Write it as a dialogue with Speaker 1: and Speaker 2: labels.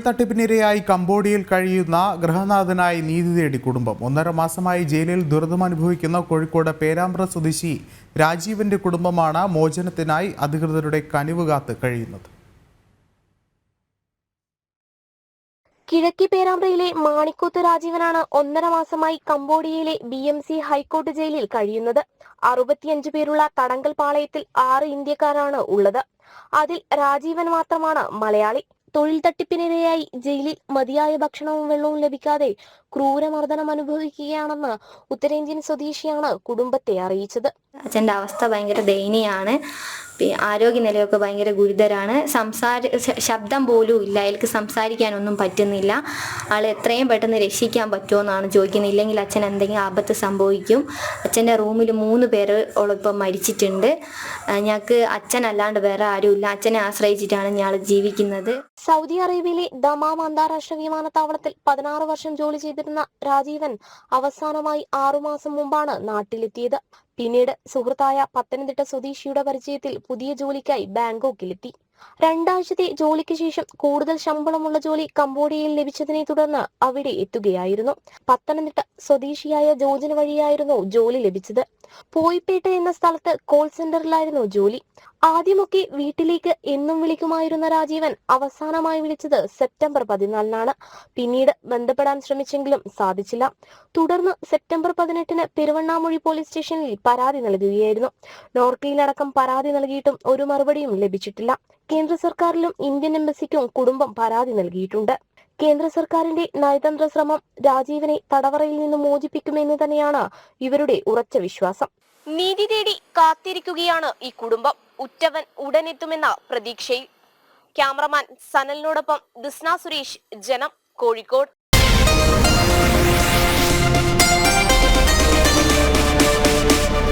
Speaker 1: തട്ടിപ്പിനിരയായി കംബോഡിയയിൽ കഴിയുന്ന ഗൃഹനാഥനായി നീതി തേടി കുടുംബം. 1.5 മാസമായി ജയിലിൽ ദുരിതമനുഭവിക്കുന്ന കോഴിക്കോട് പേരാമ്പ്ര സ്വദേശി രാജീവന്റെ കുടുംബമാണ് മോചനത്തിനായി അധികൃതരുടെ കനിവ് കാത്ത് കഴിയുന്നത്.
Speaker 2: കിഴക്കി പേരാമ്പ്രയിലെ മാണിക്കോത്ത് രാജീവനാണ് 1.5 മാസമായി കംബോഡിയയിലെ BMC ഹൈക്കോടതി ജയിലിൽ കഴിയുന്നത്. 65 പേരുള്ള തടങ്കൽ പാളയത്തിൽ 6 ഇന്ത്യക്കാരാണ് ഉള്ളത്. അതിൽ രാജീവൻ മാത്രമാണ് മലയാളി. തൊഴിൽ തട്ടിപ്പിനിരയായി ജയിലിൽ മതിയായ ഭക്ഷണവും വെള്ളവും ലഭിക്കാതെ ക്രൂരമർദ്ദനം അനുഭവിക്കുകയാണെന്ന് ഉത്തരേന്ത്യൻ സ്വദേശിയാണ് കുടുംബത്തെ അറിയിച്ചത്.
Speaker 3: അച്ഛൻ്റെ അവസ്ഥ ഭയങ്കര ദയനീയമാണ്. ആരോഗ്യനിലയൊക്കെ ഭയങ്കര ഗുരുതരാണ്. ശബ്ദം പോലും ഇല്ല, അയാൾക്ക് സംസാരിക്കാനൊന്നും പറ്റുന്നില്ല. ആൾ എത്രയും പെട്ടെന്ന് രക്ഷിക്കാൻ പറ്റുമോ എന്നാണ് ചോദിക്കുന്നത്. ഇല്ലെങ്കിൽ അച്ഛൻ എന്തെങ്കിലും ആപത്ത് സംഭവിക്കും. അച്ഛൻ്റെ റൂമിൽ 3 പേര് ഇപ്പം മരിച്ചിട്ടുണ്ട്. ഞങ്ങൾക്ക് അച്ഛനല്ലാണ്ട് വേറെ ആരുമില്ല. അച്ഛനെ ആശ്രയിച്ചിട്ടാണ് ഞങ്ങൾ ജീവിക്കുന്നത്.
Speaker 2: സൗദി അറേബ്യയിലെ ദമാം അന്താരാഷ്ട്ര വിമാനത്താവളത്തിൽ 16 വർഷം ജോലി ചെയ്തിരുന്ന രാജീവൻ അവസാനമായി 6 മാസം മുമ്പാണ് നാട്ടിലെത്തിയത്. പിന്നീട് സുഹൃത്തായ പത്തനംതിട്ട സ്വദേശിയുടെ പരിചയത്തിൽ പുതിയ ജോലിക്കായി ബാങ്കോക്കിലെത്തി. 2 ആഴ്ചത്തെ ജോലിക്ക് ശേഷം കൂടുതൽ ശമ്പളമുള്ള ജോലി കംബോഡിയയിൽ ലഭിച്ചതിനെ തുടർന്ന് അവിടെ എത്തുകയായിരുന്നു. പത്തനംതിട്ട സ്വദേശിയായ ജോർജിന് വഴിയായിരുന്നു ജോലി ലഭിച്ചത്. പോയിപ്പേട്ട എന്ന സ്ഥലത്ത് കോൾ സെന്ററിലായിരുന്നു ജോലി. ആദ്യമൊക്കെ വീട്ടിലേക്ക് എന്നും വിളിക്കുമായിരുന്ന രാജീവൻ അവസാനമായി വിളിച്ചത് സെപ്റ്റംബർ 14-നാണ്. പിന്നീട് ബന്ധപ്പെടാൻ ശ്രമിച്ചെങ്കിലും സാധിച്ചില്ല. തുടർന്ന് സെപ്റ്റംബർ 18-ന് പെരുവണ്ണാമൊഴി പോലീസ് സ്റ്റേഷനിൽ പരാതി നൽകുകയായിരുന്നു. നോർക്കയിലടക്കം പരാതി നൽകിയിട്ടും ഒരു മറുപടിയും ലഭിച്ചിട്ടില്ല. കേന്ദ്ര സർക്കാരിലും ഇന്ത്യൻ എംബസിക്കും കുടുംബം പരാതി നൽകിയിട്ടുണ്ട്. കേന്ദ്ര സർക്കാരിന്റെ നയതന്ത്ര ശ്രമം രാജീവനെ തടവറയിൽ നിന്ന് മോചിപ്പിക്കുമെന്ന് തന്നെയാണ് ഇവരുടെ ഉറച്ച വിശ്വാസം. നീതി തേടി കാത്തിരിക്കുകയാണ് ഈ കുടുംബം. ഉറ്റവൻ ഉടനെത്തുമെന്ന പ്രതീക്ഷയിൽ. ക്യാമറമാൻ സനലിനോടൊപ്പം ദിസ്ന സുരേഷ്, ജനം, കോഴിക്കോട്.